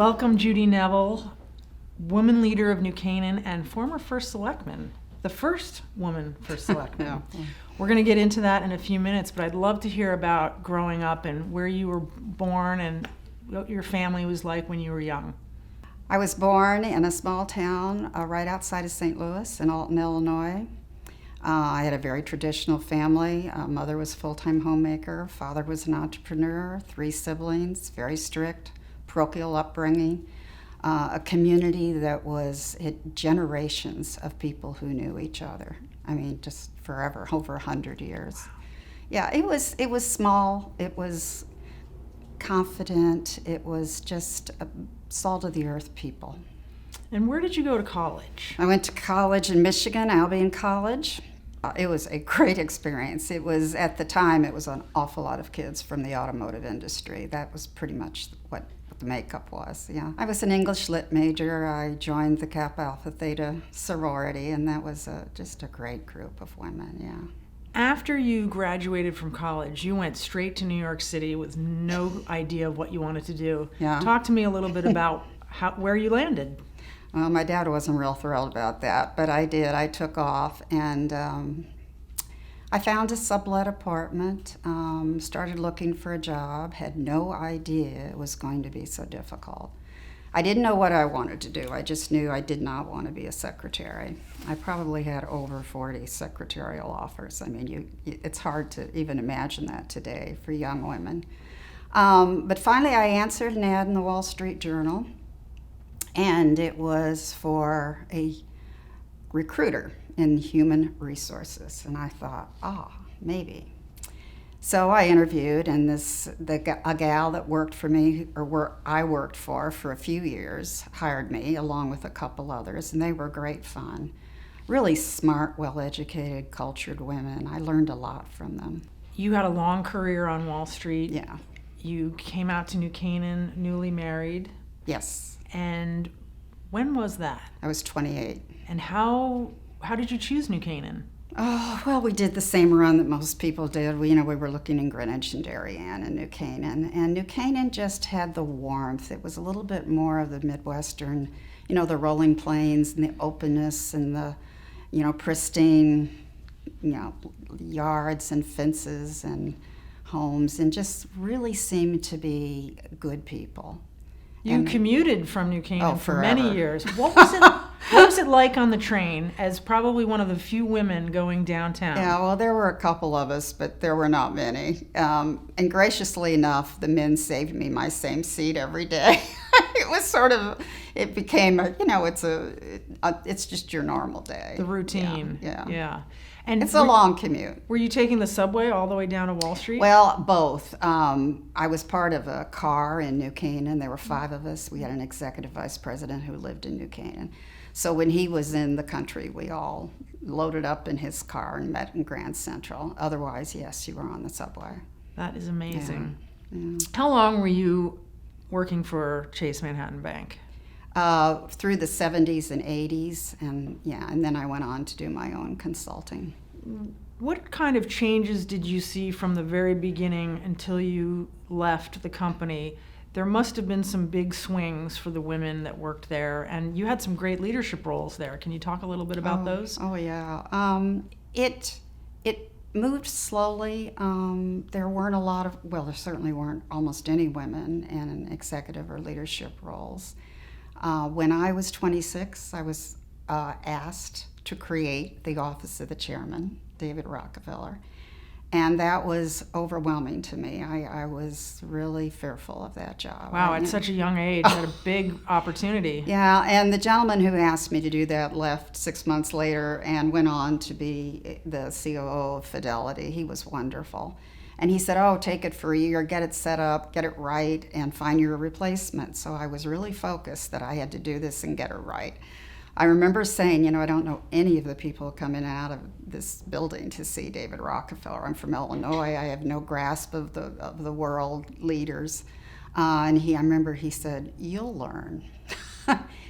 Welcome, Judy Neville, woman leader of New Canaan and former First Selectman, the first woman First Selectman. Yeah. We're going to get into that in a few minutes, but I'd love to hear about growing up and where you were born and what your family was like when you were young. I was born in a small town right outside of St. Louis in Alton, Illinois. I had a very traditional family. Mother was a full-time homemaker. Father was an entrepreneur. 3 siblings, very strict, parochial upbringing. A community that had generations of people who knew each other. I mean, just forever, over 100 years. Yeah, it was small. It was confident. It was just a salt of the earth people. And where did you go to college? I went to college in Michigan, Albion College. It was a great experience. It was, at the time, it was an awful lot of kids from the automotive industry. That was pretty much what the makeup was, yeah. I was an English Lit major. I joined the Kappa Alpha Theta sorority, and that was just a great group of women, yeah. After you graduated from college, you went straight to New York City with no idea of what you wanted to do. Yeah. Talk to me a little bit about where you landed. Well, my dad wasn't real thrilled about that, but I did. I took off, and I found a sublet apartment, started looking for a job, had no idea it was going to be so difficult. I didn't know what I wanted to do. I just knew I did not want to be a secretary. I probably had over 40 secretarial offers. I mean, it's hard to even imagine that today for young women. But finally, I answered an ad in the Wall Street Journal, and it was for a recruiter in human resources. And I thought, maybe. So I interviewed, and a gal that worked for me, I worked for a few years, hired me along with a couple others, and they were great fun. Really smart, well-educated, cultured women. I learned a lot from them. You had a long career on Wall Street. Yeah. You came out to New Canaan newly married. Yes. And when was that? I was 28. And how did you choose New Canaan? Oh, well, we did the same run that most people did. We were looking in Greenwich and Darien and New Canaan. And New Canaan just had the warmth. It was a little bit more of the Midwestern, the rolling plains and the openness and the, pristine, yards and fences and homes, and just really seemed to be good people. You commuted from New Canaan for forever. many years. What was it like on the train as probably one of the few women going downtown? Yeah, well, there were a couple of us, but there were not many. And graciously enough, the men saved me my same seat every day. It became it's just your normal day. The routine. Yeah. And it's a long commute. Were you taking the subway all the way down to Wall Street? Well, both. I was part of a car in New Canaan. There were 5 of us. We had an executive vice president who lived in New Canaan. So when he was in the country, we all loaded up in his car and met in Grand Central. Otherwise, yes, you were on the subway. That is amazing. Yeah. How long were you working for Chase Manhattan Bank? Through the 70s and 80s, and then I went on to do my own consulting. What kind of changes did you see from the very beginning until you left the company? There must have been some big swings for the women that worked there, and you had some great leadership roles there. Can you talk a little bit about those? Oh, yeah. It moved slowly. There weren't a lot of, there certainly weren't almost any women in executive or leadership roles. When I was 26, I was asked to create the office of the chairman, David Rockefeller, and that was overwhelming to me. I was really fearful of that job. Wow, at such a young age, had a big opportunity. Yeah, and the gentleman who asked me to do that left 6 months later and went on to be the COO of Fidelity. He was wonderful. And he said, take it for a year, get it set up, get it right, and find your replacement. So I was really focused that I had to do this and get it right. I remember saying, I don't know any of the people coming out of this building to see David Rockefeller. I'm from Illinois. I have no grasp of the world leaders. And I remember he said, you'll learn.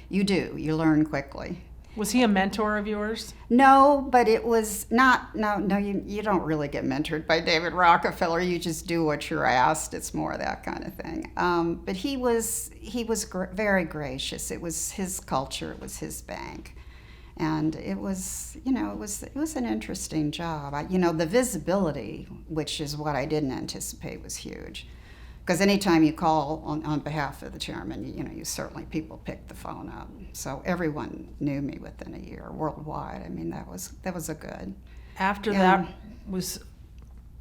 You do. You learn quickly. Was he a mentor of yours? No, but it was not. No. You don't really get mentored by David Rockefeller. You just do what you're asked. It's more that kind of thing. But he was very gracious. It was his culture. It was his bank, and it was it was an interesting job. The visibility, which is what I didn't anticipate, was huge. Because anytime you call on behalf of the chairman, you certainly, people pick the phone up. So everyone knew me within a year, worldwide. I mean, that was a good. After that was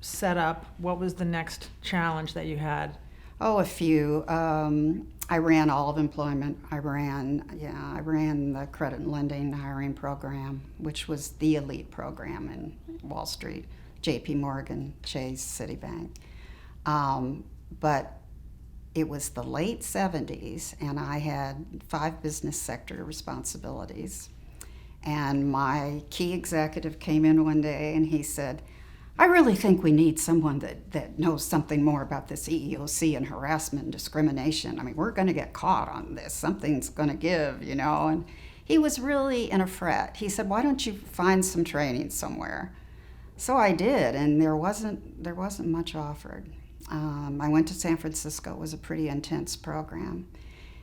set up, what was the next challenge that you had? Oh, a few. I ran all of employment. I ran the credit and lending hiring program, which was the elite program in Wall Street, J.P. Morgan, Chase, Citibank. But it was the late 70s, and I had 5 business sector responsibilities. And my key executive came in one day and he said, I really think we need someone that knows something more about this EEOC and harassment and discrimination. I mean, we're going to get caught on this. Something's going to give, And he was really in a fret. He said, why don't you find some training somewhere? So I did, and there wasn't much offered. I went to San Francisco. It was a pretty intense program.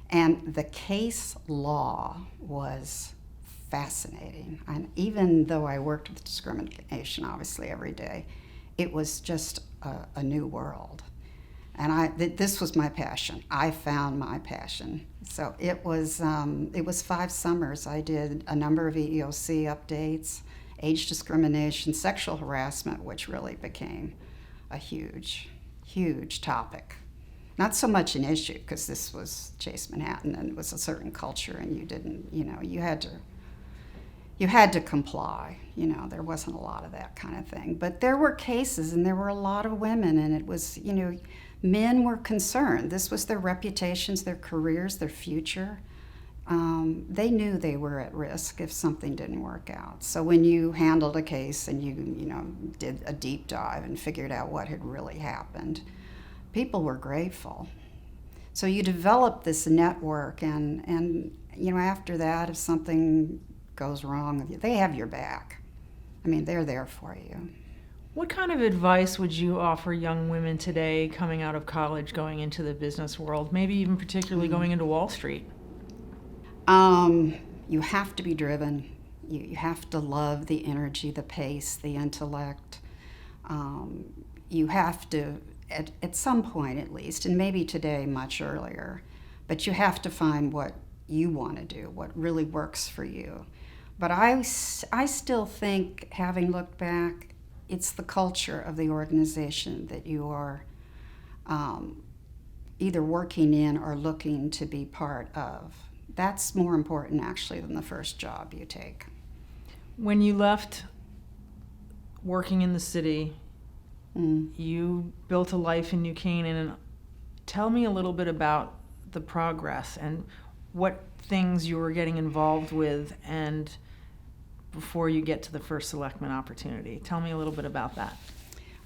And the case law was fascinating. And even though I worked with discrimination, obviously, every day, it was just a new world. And this was my passion. I found my passion. So it was 5 summers. I did a number of EEOC updates, age discrimination, sexual harassment, which really became a huge topic. Not so much an issue, because this was Chase Manhattan and it was a certain culture, and you had to comply. There wasn't a lot of that kind of thing. But there were cases, and there were a lot of women, and it was, men were concerned. This was their reputations, their careers, their future. They knew they were at risk if something didn't work out. So when you handled a case and you did a deep dive and figured out what had really happened, people were grateful. So you develop this network, and after that, if something goes wrong, they have your back. I mean, they're there for you. What kind of advice would you offer young women today coming out of college, going into the business world, maybe even particularly going into Wall Street? You have to be driven. You have to love the energy, the pace, the intellect. You have to, at some point at least, and maybe today much earlier, but you have to find what you want to do, what really works for you. But I still think, having looked back, it's the culture of the organization that you are either working in or looking to be part of. That's more important, actually, than the first job you take. When you left working in the city, you built a life in New Canaan. And tell me a little bit about the progress and what things you were getting involved with, and before you get to the First Selectman opportunity. Tell me a little bit about that.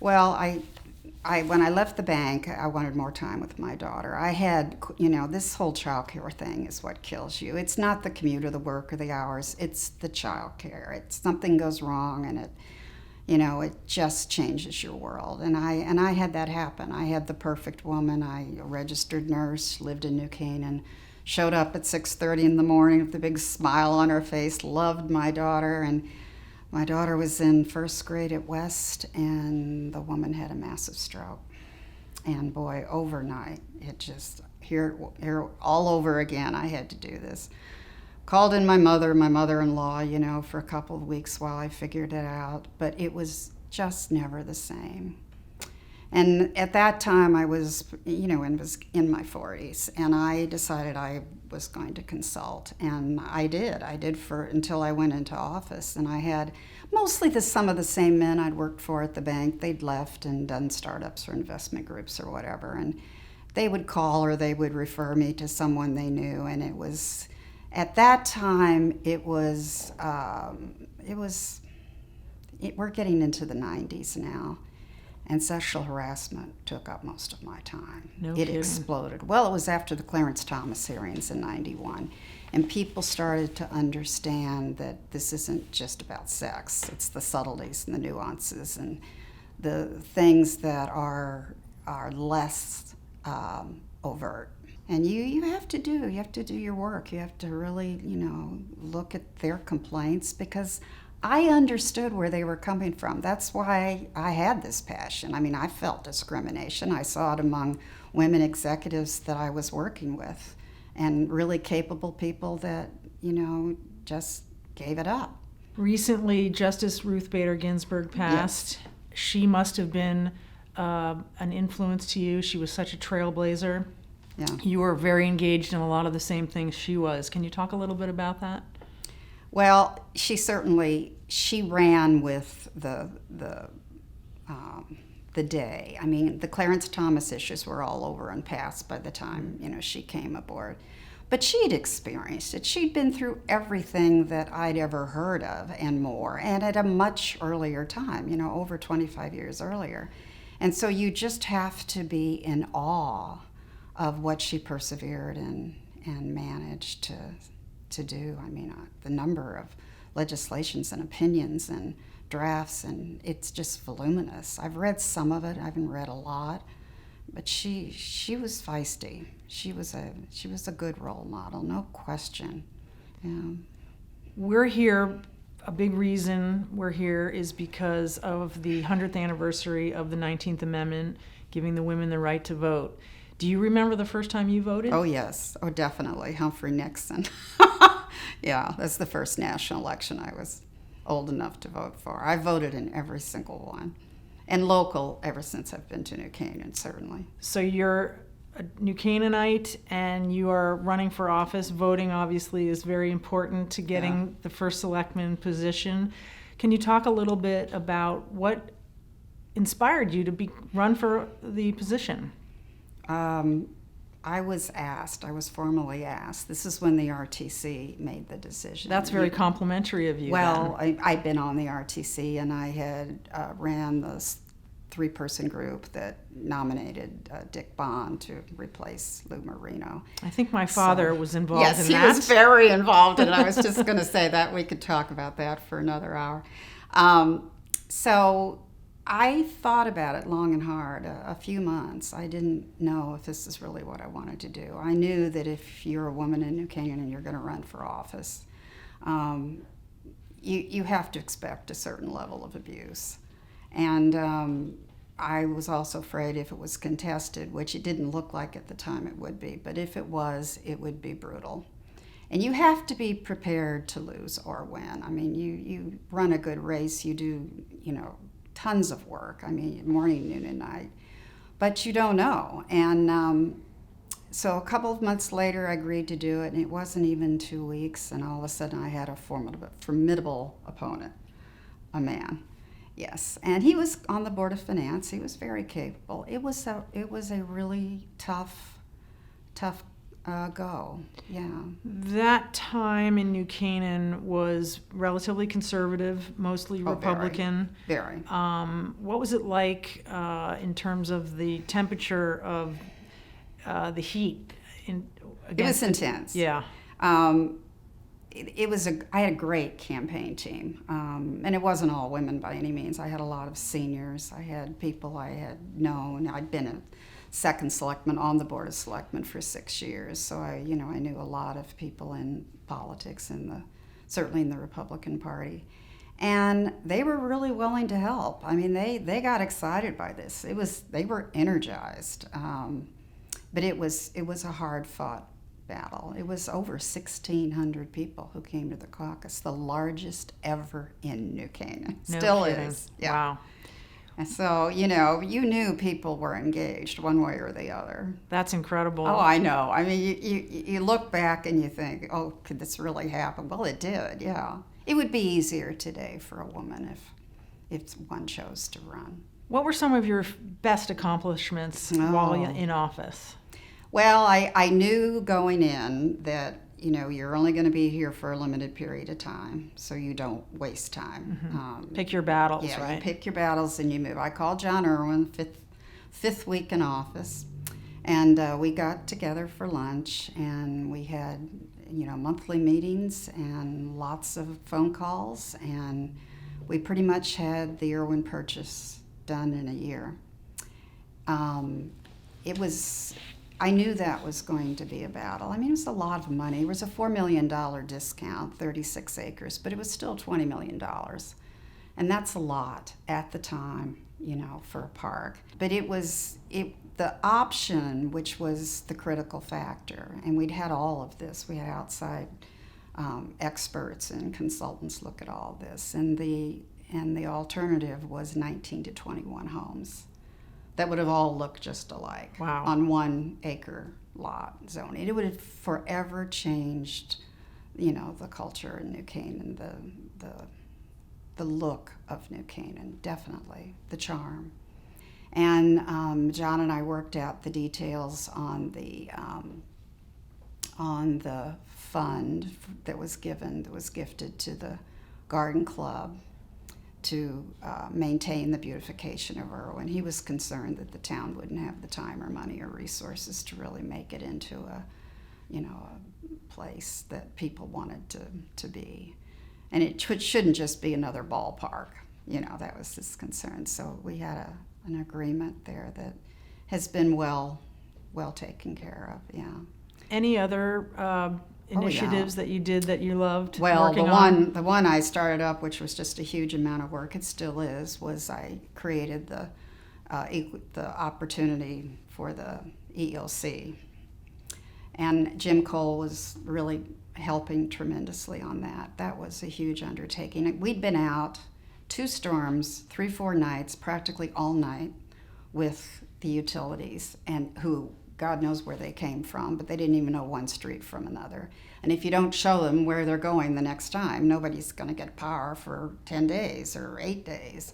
Well, when I left the bank, I wanted more time with my daughter. I had, this whole child care thing is what kills you. It's not the commute or the work or the hours. It's the child care. Something goes wrong, and it just changes your world. And I had that happen. I had the perfect woman. A registered nurse, lived in New Canaan, showed up at 6:30 in the morning with a big smile on her face, loved my daughter, and my daughter was in first grade at West, and the woman had a massive stroke. And boy, overnight, it just, here all over again, I had to do this. Called in my mother-in-law, for a couple of weeks while I figured it out, but it was just never the same. And at that time, I was, was in my 40s, and I decided I was going to consult, and I did until I went into office. And I had mostly some of the same men I'd worked for at the bank. They'd left and done startups or investment groups or whatever, and they would call or they would refer me to someone they knew. And it was, at that time, we're getting into the 90s now. And sexual harassment took up most of my time. No It kidding. exploded. Well, it was after the Clarence Thomas hearings in '91, and people started to understand that this isn't just about sex. It's the subtleties and the nuances and the things that are less overt. And you have to do your work. You have to really, look at their complaints, because I understood where they were coming from. That's why I had this passion. I mean, I felt discrimination. I saw it among women executives that I was working with, and really capable people that, just gave it up. Recently, Justice Ruth Bader Ginsburg passed. Yes. She must have been an influence to you. She was such a trailblazer. Yeah. You were very engaged in a lot of the same things she was. Can you talk a little bit about that? Well, she ran with the day. I mean, the Clarence Thomas issues were all over and past by the time, she came aboard. But she'd experienced it. She'd been through everything that I'd ever heard of and more, and at a much earlier time, over 25 years earlier. And so you just have to be in awe of what she persevered and managed to do. I mean, the number of legislations and opinions and drafts, and it's just voluminous. I've read some of it. I haven't read a lot, but she was feisty. She was a good role model, no question. Yeah. We're here. A big reason we're here is because of the 100th anniversary of the 19th Amendment, giving the women the right to vote. Do you remember the first time you voted? Oh, yes. Oh, definitely. Humphrey Nixon. Yeah, that's the first national election I was old enough to vote for. I voted in every single one. And local ever since I've been to New Canaan, certainly. So you're a New Canaanite and you are running for office. Voting obviously is very important to getting the First Selectman position. Can you talk a little bit about what inspired you to run for the position? I was formally asked. This is when the RTC made the decision. That's very complimentary of you. Well, I'd been on the RTC, and I had ran this 3-person group that nominated Dick Bond to replace Lou Marino. I think my father was involved in that. Yes, he was very involved, and I was just going to say that. We could talk about that for another hour. So I thought about it long and hard, a few months. I didn't know if this is really what I wanted to do. I knew that if you're a woman in New Canaan and you're going to run for office, you have to expect a certain level of abuse. And I was also afraid if it was contested, which it didn't look like at the time it would be, but if it was, it would be brutal. And you have to be prepared to lose or win. I mean, you run a good race, you do, tons of work. I mean, morning, noon, and night. But you don't know. And so a couple of months later, I agreed to do it, and it wasn't even 2 weeks, and all of a sudden I had a formidable opponent, a man. Yes, and he was on the Board of Finance. He was very capable. It was a really tough go. Yeah. That time in New Canaan was relatively conservative, mostly Republican. Very. What was it like in terms of the temperature of the heat? It was intense. Yeah. I had a great campaign team, and it wasn't all women by any means. I had a lot of seniors. I had people I had known. I'd been a second selectman on the Board of Selectmen for 6 years, so I knew a lot of people in politics, certainly in the Republican Party, and they were really willing to help. I mean, they got excited by this. They were energized, but it was a hard-fought battle. It was over 1,600 people who came to the caucus, the largest ever in New Canaan. Still is. Yeah. Wow. And so, you knew people were engaged one way or the other. That's incredible. Oh, I know. I mean, you look back and you think, oh, could this really happen? Well, it did, yeah. It would be easier today for a woman if one chose to run. What were some of your best accomplishments while in office? Well, I knew going in that, you're only going to be here for a limited period of time, so you don't waste time. Pick your battles, Yeah, right? you pick your battles and you move. I called John Irwin, fifth week in office, and we got together for lunch, and we had, monthly meetings and lots of phone calls, and we pretty much had the Irwin purchase done in a year. I knew that was going to be a battle. I mean, it was a lot of money. It was a $4 million discount, 36 acres, but it was still $20 million. And that's a lot at the time, for a park. But the option, which was the critical factor, and we'd had all of this. We had outside experts and consultants look at all this, and the alternative was 19 to 21 homes that would have all looked just alike. Wow. On 1 acre lot zoning. It would have forever changed, the culture in New Canaan, the look of New Canaan, definitely, the charm. And John and I worked out the details on the fund that was gifted to the Garden Club to maintain the beautification of Irwin. He was concerned that the town wouldn't have the time or money or resources to really make it into a place that people wanted to be. And it shouldn't just be another ballpark. That was his concern. So we had an agreement there that has been well taken care of, yeah. Any other initiatives that you did that you loved working on? The one I started up, which was just a huge amount of work, it still is, was I created the opportunity for the ELC. And Jim Cole was really helping tremendously on that. That was a huge undertaking. We'd been out 2 storms, 3-4 nights, practically all night, with the utilities, and who, God knows where they came from, but they didn't even know one street from another. And if you don't show them where they're going the next time, nobody's going to get power for 10 days or 8 days.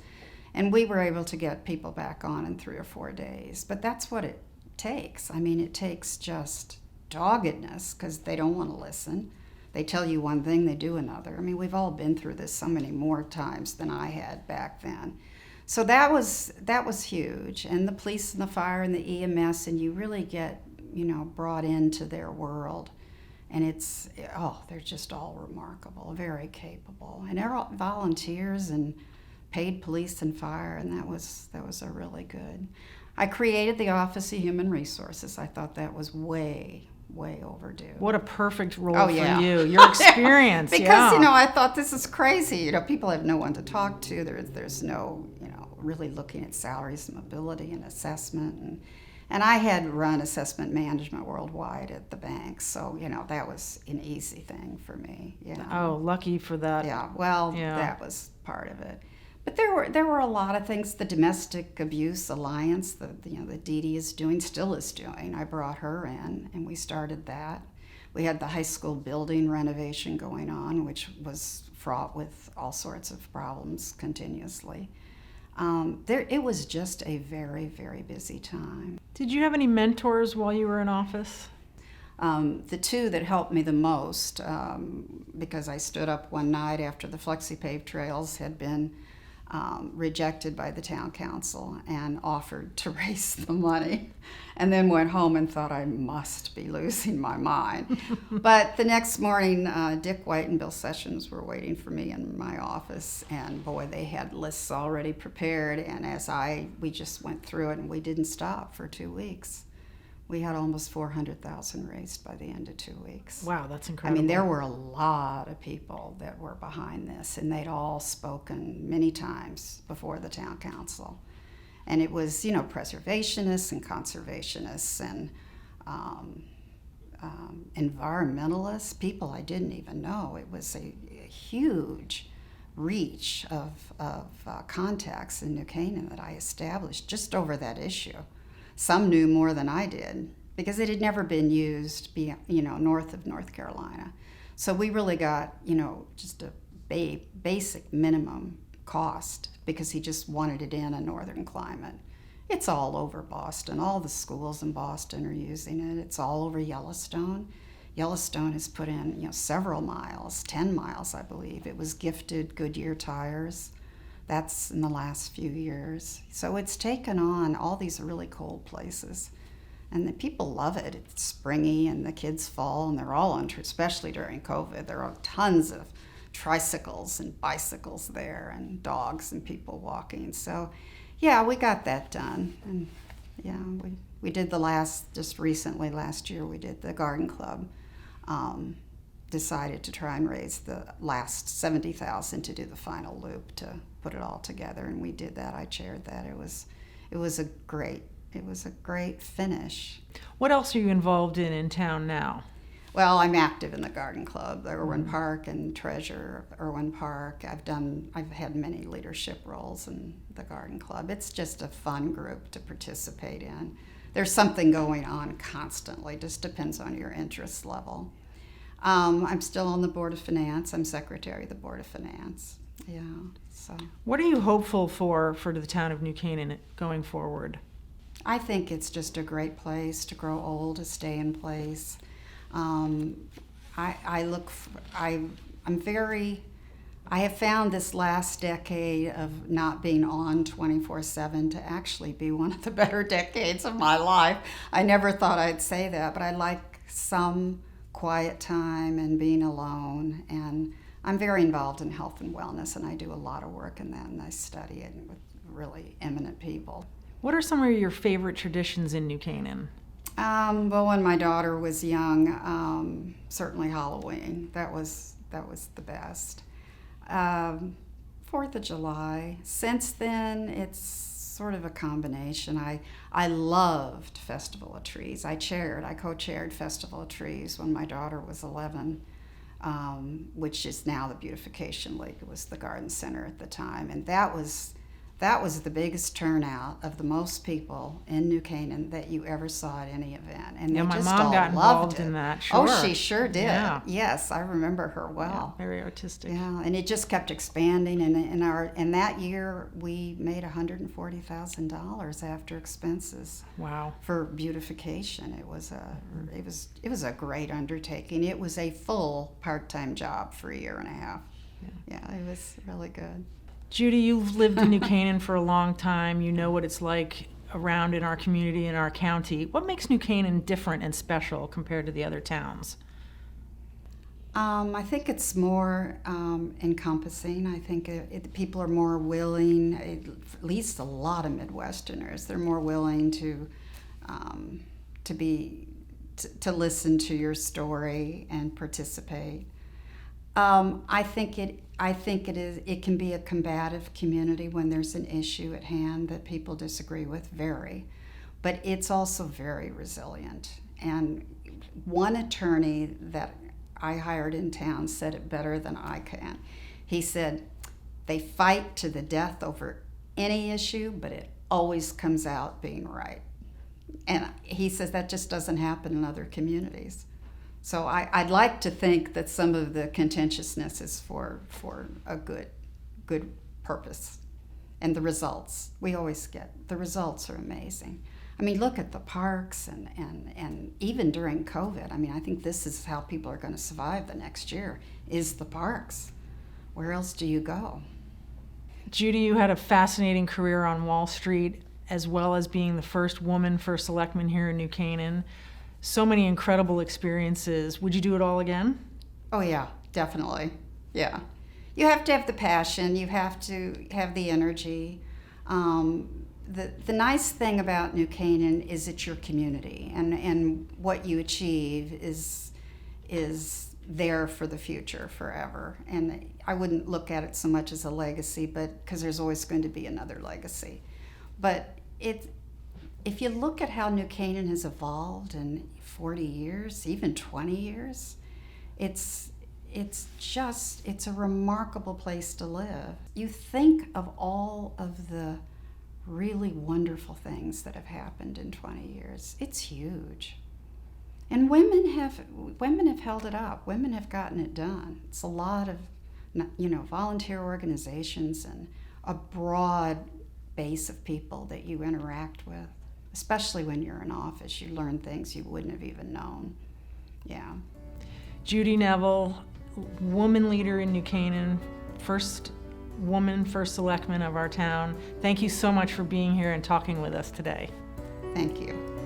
And we were able to get people back on in 3 or 4 days. But that's what it takes. I mean, it takes just doggedness, because they don't want to listen. They tell you one thing, they do another. I mean, we've all been through this so many more times than I had back then. So that was huge. And the police and the fire and the EMS, and you really get, brought into their world. And they're just all remarkable, very capable. And they're all volunteers and paid police and fire, and that was a really good. I created the Office of Human Resources. I thought that was way overdue. What a perfect role for yeah. you. Your experience. Because, I thought this is crazy. People have no one to talk to. There's no, really looking at salaries and mobility and assessment. And I had run assessment management worldwide at the bank. So, that was an easy thing for me. Yeah. Oh, lucky for that. Yeah. Well, that was part of it. But there were a lot of things. The Domestic Abuse Alliance, that Dee Dee is doing, still is doing. I brought her in, and we started that. We had the high school building renovation going on, which was fraught with all sorts of problems continuously. It was just a very, very busy time. Did you have any mentors while you were in office? The 2 that helped me the most, because I stood up one night after the FlexiPave trails had been rejected by the town council and offered to raise the money, and then went home and thought I must be losing my mind. But the next morning, Dick White and Bill Sessions were waiting for me in my office, and boy, they had lists already prepared, and we just went through it, and we didn't stop for 2 weeks. We had almost $400,000 raised by the end of 2 weeks. Wow, that's incredible. I mean, there were a lot of people that were behind this, and they'd all spoken many times before the town council. And it was, preservationists and conservationists and environmentalists, people I didn't even know. It was a huge reach of contacts in New Canaan that I established just over that issue. Some knew more than I did because it had never been used, north of North Carolina. So we really got, just a basic minimum cost because he just wanted it in a northern climate. It's all over Boston. All the schools in Boston are using it. It's all over Yellowstone. Yellowstone has put in, several miles, 10 miles, I believe. It was gifted Goodyear tires. That's in the last few years. So it's taken on all these really cold places. And the people love it. It's springy and the kids fall and they're all on, especially during COVID. There are tons of tricycles and bicycles there and dogs and people walking. So yeah, we got that done. And yeah, we did just recently, last year, we did the garden club. Decided to try and raise the last $70,000 to do the final loop to put it all together, and we did that. I chaired that. It was a great finish. What else are you involved in town now? Well, I'm active in the garden club, the Irwin Park, and treasurer of Irwin Park. I've had many leadership roles in the garden club. It's just a fun group to participate in. There's something going on constantly, just depends on your interest level. I'm still on the Board of Finance. I'm secretary of the Board of Finance. Yeah. So. What are you hopeful for the town of New Canaan going forward? I think it's just a great place to grow old, to stay in place. I have found this last decade of not being on 24/7 to actually be one of the better decades of my life. I never thought I'd say that, but I like some quiet time and being alone. And I'm very involved in health and wellness, and I do a lot of work in that, and I study it with really eminent people. What are some of your favorite traditions in New Canaan? Well, when my daughter was young, certainly Halloween. That was the best. 4th of July. Since then, it's sort of a combination. I loved Festival of Trees. I co-chaired Festival of Trees when my daughter was 11, which is now the Beautification League. It was the garden center at the time, and that was the biggest turnout of the most people in New Canaan that you ever saw at any event. And yeah, they my just mom all got loved involved it. in that. Sure. Oh, she sure did. Yeah. Yes, I remember her well. Yeah, very artistic. Yeah, and it just kept expanding. And that year we made $140,000 after expenses. Wow. For beautification. It was a great undertaking. It was a full part-time job for a year and a half. Yeah, it was really good. Judy, you've lived in New Canaan for a long time. You know what it's like around in our community, in our county. What makes New Canaan different and special compared to the other towns? I think it's more encompassing. I think people are more willing, at least a lot of Midwesterners, they're more willing to listen to your story and participate. I think it can be a combative community when there's an issue at hand that people disagree with, but it's also very resilient. And one attorney that I hired in town said it better than I can. He said, they fight to the death over any issue, but it always comes out being right. And he says that just doesn't happen in other communities. So I'd like to think that some of the contentiousness is for a good purpose. And the results, the results are amazing. I mean, look at the parks and even during COVID, I think this is how people are going to survive the next year, is the parks. Where else do you go? Judy, you had a fascinating career on Wall Street, as well as being the first woman First Selectman here in New Canaan. So many incredible experiences. Would you do it all again? Oh yeah, definitely. Yeah. You have to have the passion. You have to have the energy. The nice thing about New Canaan is it's your community, and what you achieve is there for the future, forever. And I wouldn't look at it so much as a legacy, but because there's always going to be another legacy. But if you look at how New Canaan has evolved in 40 years, even 20 years, it's a remarkable place to live. You think of all of the really wonderful things that have happened in 20 years. It's huge. And women have held it up. Women have gotten it done. It's a lot of, volunteer organizations and a broad base of people that you interact with. Especially when you're in office, you learn things you wouldn't have even known. Yeah. Judy Neville, woman leader in New Canaan, first woman, first selectman of our town. Thank you so much for being here and talking with us today. Thank you.